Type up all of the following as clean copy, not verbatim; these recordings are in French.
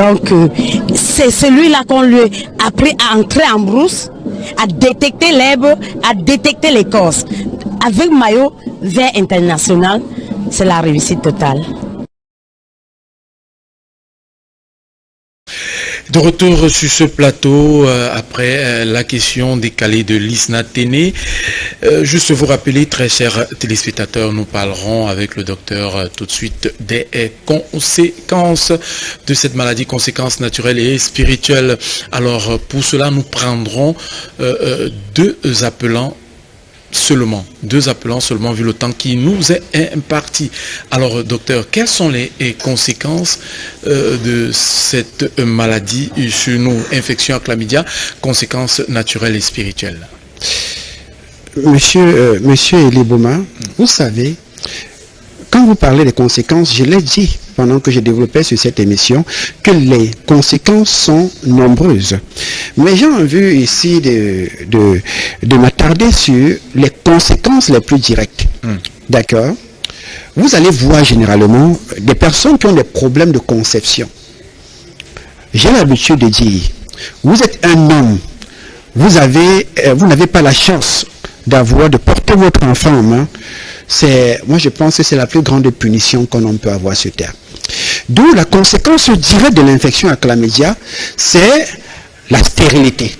Donc, c'est celui-là qu'on lui a appris à entrer en brousse, à détecter l'herbe, à détecter l'écorce. Avec maillot vert international, c'est la réussite totale. De retour sur ce plateau, après la question décalée de Lisna Téné, juste vous rappeler, très chers téléspectateurs, nous parlerons avec le docteur tout de suite des conséquences de cette maladie, conséquences naturelles et spirituelles. Alors pour cela, nous prendrons deux appelants seulement, vu le temps qui nous est imparti. Alors, docteur, quelles sont les conséquences de cette maladie sur nous, infection à chlamydia, conséquences naturelles et spirituelles? Monsieur Eliboma, vous savez, quand vous parlez des conséquences, je l'ai dit pendant que je développais sur cette émission, que les conséquences sont nombreuses. Mais j'ai envie ici de m'attarder sur les conséquences les plus directes. D'accord? Vous allez voir généralement des personnes qui ont des problèmes de conception. J'ai l'habitude de dire, vous êtes un homme, vous n'avez pas la chance de porter votre enfant en main. Moi je pense que c'est la plus grande punition qu'on peut avoir sur terre. D'où la conséquence directe de l'infection à chlamydia, c'est la stérilité.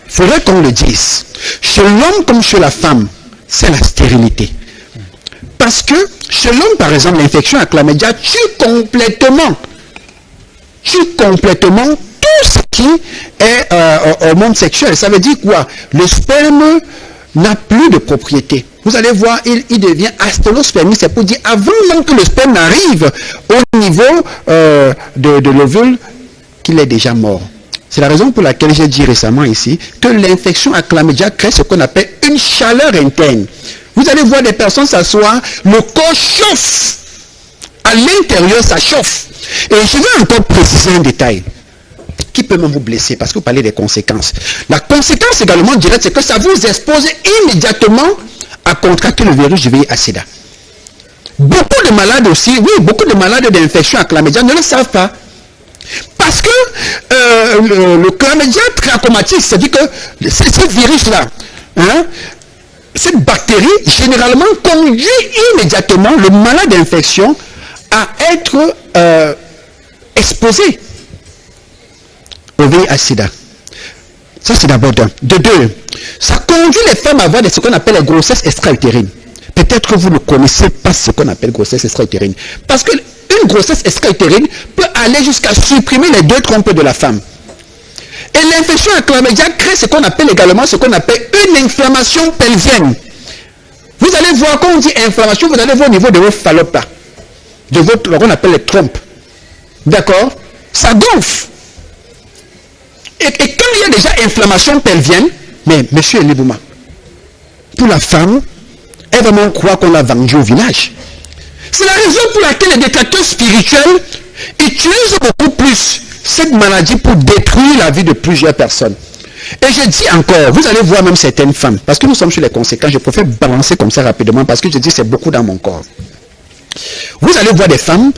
Il faudrait qu'on le dise. Chez l'homme comme chez la femme, c'est la stérilité. Parce que chez l'homme, par exemple, l'infection à chlamydia tue complètement tout ce qui est hormone sexuel. Ça veut dire quoi? Le sperme n'a plus de propriété. Vous allez voir, il devient astélospermie. C'est pour dire, avant même que le sperme arrive au niveau de l'ovule, qu'il est déjà mort. C'est la raison pour laquelle j'ai dit récemment ici que l'infection à chlamydia crée ce qu'on appelle une chaleur interne. Vous allez voir des personnes s'asseoir, le corps chauffe. À l'intérieur, ça chauffe. Et je vais encore préciser un détail qui peut même vous blesser, parce que vous parlez des conséquences. La conséquence également directe, c'est que ça vous expose immédiatement à contracter le virus du VIH-Sida. Beaucoup de malades aussi, beaucoup de malades d'infection à chlamydia ne le savent pas. Parce que le chlamydia trachomatique, c'est-à-dire que ce virus-là, cette bactérie, généralement, conduit immédiatement le malade d'infection à être exposé au VIH-Sida. Ça, c'est d'abord d'un. De deux, ça conduit les femmes à avoir ce qu'on appelle les grossesses extra-utérines. Peut-être que vous ne connaissez pas ce qu'on appelle grossesse extra-utérine. Parce qu'une grossesse extra-utérine peut aller jusqu'à supprimer les deux trompes de la femme. Et l'infection à chlamydia crée ce qu'on appelle également une inflammation pelvienne. Vous allez voir, quand on dit inflammation, vous allez voir au niveau de vos fallopies, de ce qu'on appelle les trompes. D'accord? Ça gonfle. Et quand il y a déjà inflammation pelvienne, mais monsieur Elibouma, pour la femme, elle va même croire qu'on l'a vendu au village. C'est la raison pour laquelle les détracteurs spirituels utilisent beaucoup plus cette maladie pour détruire la vie de plusieurs personnes. Et je dis encore, vous allez voir même certaines femmes, parce que nous sommes sur les conséquences, je préfère balancer comme ça rapidement, parce que je dis c'est beaucoup dans mon corps. Vous allez voir des femmes,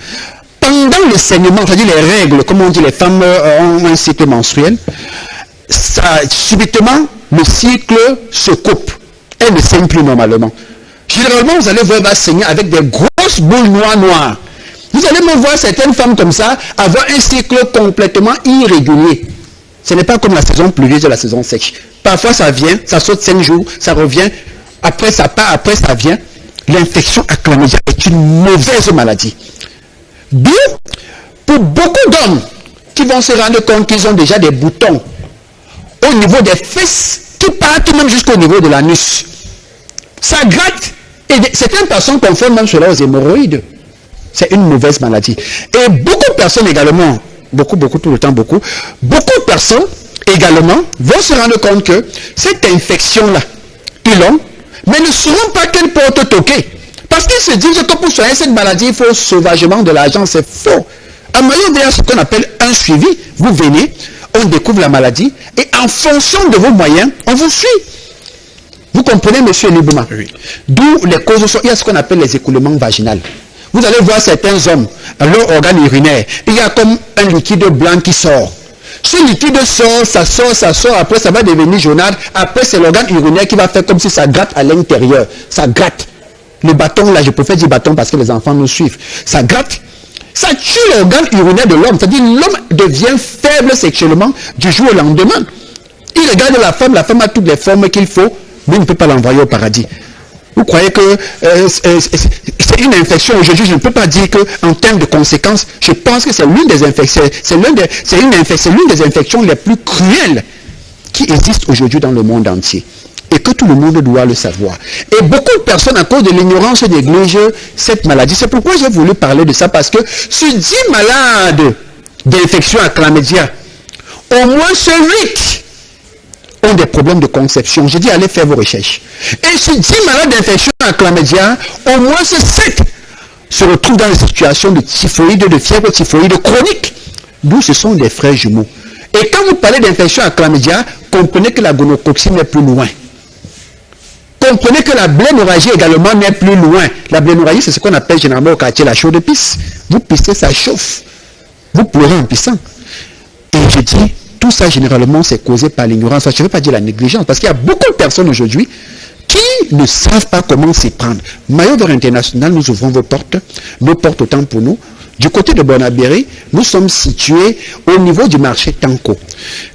pendant le saignement, c'est-à-dire les règles, comme on dit, les femmes ont un cycle menstruel, subitement, le cycle se coupe. Elle ne saigne plus normalement. Généralement, vous allez voir, elle va saigner avec des grosses boules noires. Vous allez même voir certaines femmes comme ça avoir un cycle complètement irrégulier. Ce n'est pas comme la saison pluvieuse ou la saison sèche. Parfois, ça vient, ça saute 5 jours, ça revient, après ça part, après ça vient. L'infection à chlamydia est une mauvaise maladie. D'où, pour beaucoup d'hommes qui vont se rendre compte qu'ils ont déjà des boutons au niveau des fesses qui partent même jusqu'au niveau de l'anus. Ça gratte. Et certaines personnes confondent même cela aux hémorroïdes. C'est une mauvaise maladie. Et beaucoup de personnes également, beaucoup tout le temps, beaucoup de personnes également vont se rendre compte que cette infection-là, ils l'ont, mais ne sauront pas quelle porte toquer. Parce qu'ils se disent que pour soigner cette maladie, il faut sauvagement de l'argent. C'est faux. En moyen de ce qu'on appelle un suivi, vous venez, on découvre la maladie, et en fonction de vos moyens, on vous suit. Vous comprenez, monsieur Libouma? Oui. D'où les causes sont, il y a ce qu'on appelle les écoulements vaginaux. Vous allez voir certains hommes, à leur organe urinaire, il y a comme un liquide blanc qui sort. Ce liquide sort, ça sort, après ça va devenir jaunâtre, après c'est l'organe urinaire qui va faire comme si ça gratte à l'intérieur, ça gratte. Le bâton, là je préfère dire bâton parce que les enfants nous suivent, ça gratte, ça tue l'organe urinaire de l'homme, c'est-à-dire l'homme devient faible sexuellement du jour au lendemain. Il regarde la femme a toutes les formes qu'il faut, mais il ne peut pas l'envoyer au paradis. Vous croyez que c'est une infection aujourd'hui? Je ne peux pas dire qu'en termes de conséquences, je pense que c'est l'une des infections, c'est l'une des infections les plus cruelles qui existent aujourd'hui dans le monde entier. Et que tout le monde doit le savoir. Et beaucoup de personnes, à cause de l'ignorance, négligent cette maladie. C'est pourquoi j'ai voulu parler de ça, parce que sur 10 malades d'infection à chlamydia, au moins sur 8 ont des problèmes de conception. J'ai dit, allez faire vos recherches. Et sur 10 malades d'infection à chlamydia, au moins 7 se retrouvent dans une situation de typhoïde, de fièvre typhoïde chronique. D'où ce sont des frères jumeaux. Et quand vous parlez d'infection à chlamydia, comprenez que la gonococcine n'est plus loin. Comprenez que la blénorragie également n'est plus loin. La blénorragie, c'est ce qu'on appelle généralement au quartier la chaude pisse. Vous pissez, ça chauffe. Vous pleurez en pissant. Et je dis, tout ça, généralement, c'est causé par l'ignorance. Je ne veux pas dire la négligence, parce qu'il y a beaucoup de personnes aujourd'hui qui ne savent pas comment s'y prendre. Maillot Vert International, nous ouvrons vos portes autant pour nous. Du côté de Bonabéry, nous sommes situés au niveau du marché Tanko.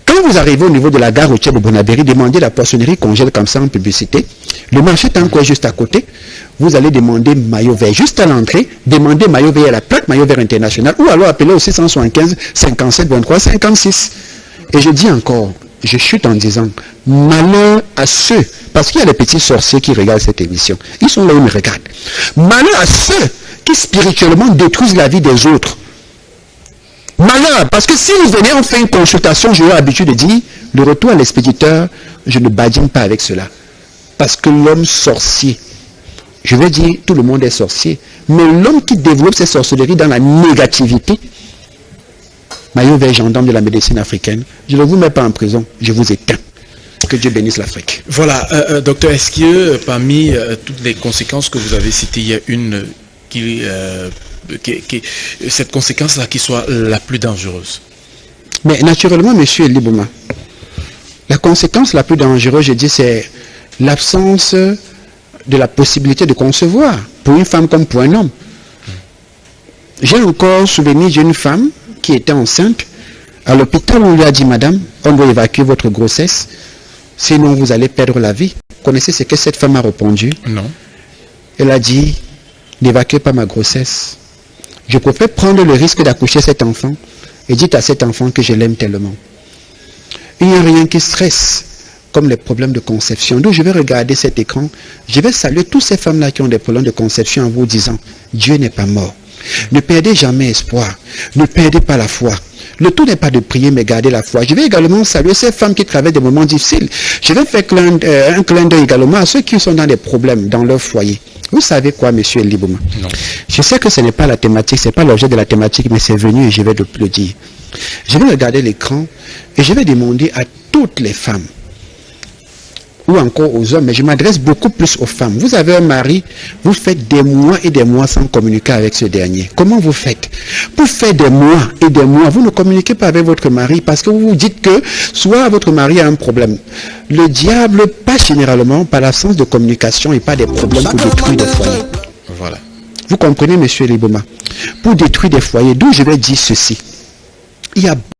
Quand vous arrivez au niveau de la gare routière de Bonabéry, demandez la poissonnerie congèle comme ça en publicité. Le marché Tanko est juste à côté. Vous allez demander Maillot Vert. Juste à l'entrée, demandez Maillot Vert à la plaque Maillot Vert International, ou alors appelez au 675 57 23 56. Et je dis encore, je chute en disant, malheur à ceux, parce qu'il y a des petits sorciers qui regardent cette émission. Ils sont là, ils me regardent. Malheur à ceux qui spirituellement détruisent la vie des autres. Malheur, parce que si vous venez, on fait une consultation, j'ai eu l'habitude de dire, le retour à l'expéditeur, je ne badine pas avec cela. Parce que l'homme sorcier, je vais dire, tout le monde est sorcier, mais l'homme qui développe ses sorcelleries dans la négativité, Maillot Vert, gendarme de la médecine africaine, je ne vous mets pas en prison, je vous éteins. Que Dieu bénisse l'Afrique. Voilà, docteur, est-ce que parmi toutes les conséquences que vous avez citées, il y a une cette conséquence-là qui soit la plus dangereuse? Mais naturellement, monsieur Libouma, la conséquence la plus dangereuse, je dis, c'est l'absence de la possibilité de concevoir, pour une femme comme pour un homme. J'ai encore souvenir d'une femme qui était enceinte. À l'hôpital, on lui a dit, madame, on doit évacuer votre grossesse, sinon vous allez perdre la vie. Vous connaissez ce que cette femme a répondu? Non. Elle a dit, n'évacuez pas ma grossesse. Je préfère prendre le risque d'accoucher cet enfant et dites à cet enfant que je l'aime tellement. Il n'y a rien qui stresse comme les problèmes de conception. Donc je vais regarder cet écran, je vais saluer toutes ces femmes-là qui ont des problèmes de conception en vous disant, Dieu n'est pas mort. Ne perdez jamais espoir, ne perdez pas la foi. Le tout n'est pas de prier, mais garder la foi. Je vais également saluer ces femmes qui traversent des moments difficiles. Je vais faire un clin d'œil également à ceux qui sont dans des problèmes dans leur foyer. Vous savez quoi, monsieur Libouma? Non. Je sais que ce n'est pas la thématique, ce n'est pas l'objet de la thématique, mais c'est venu et je vais le dire. Je vais regarder l'écran et je vais demander à toutes les femmes, ou encore aux hommes, mais je m'adresse beaucoup plus aux femmes. Vous avez un mari, vous faites des mois et des mois sans communiquer avec ce dernier. Comment vous faites? Pour faire des mois et des mois, vous ne communiquez pas avec votre mari parce que vous vous dites que soit votre mari a un problème. Le diable passe généralement par l'absence de communication et pas des problèmes pour détruire des foyers. Voilà. Vous comprenez, monsieur Libouma? Pour détruire des foyers, d'où je vais dire ceci. Il y a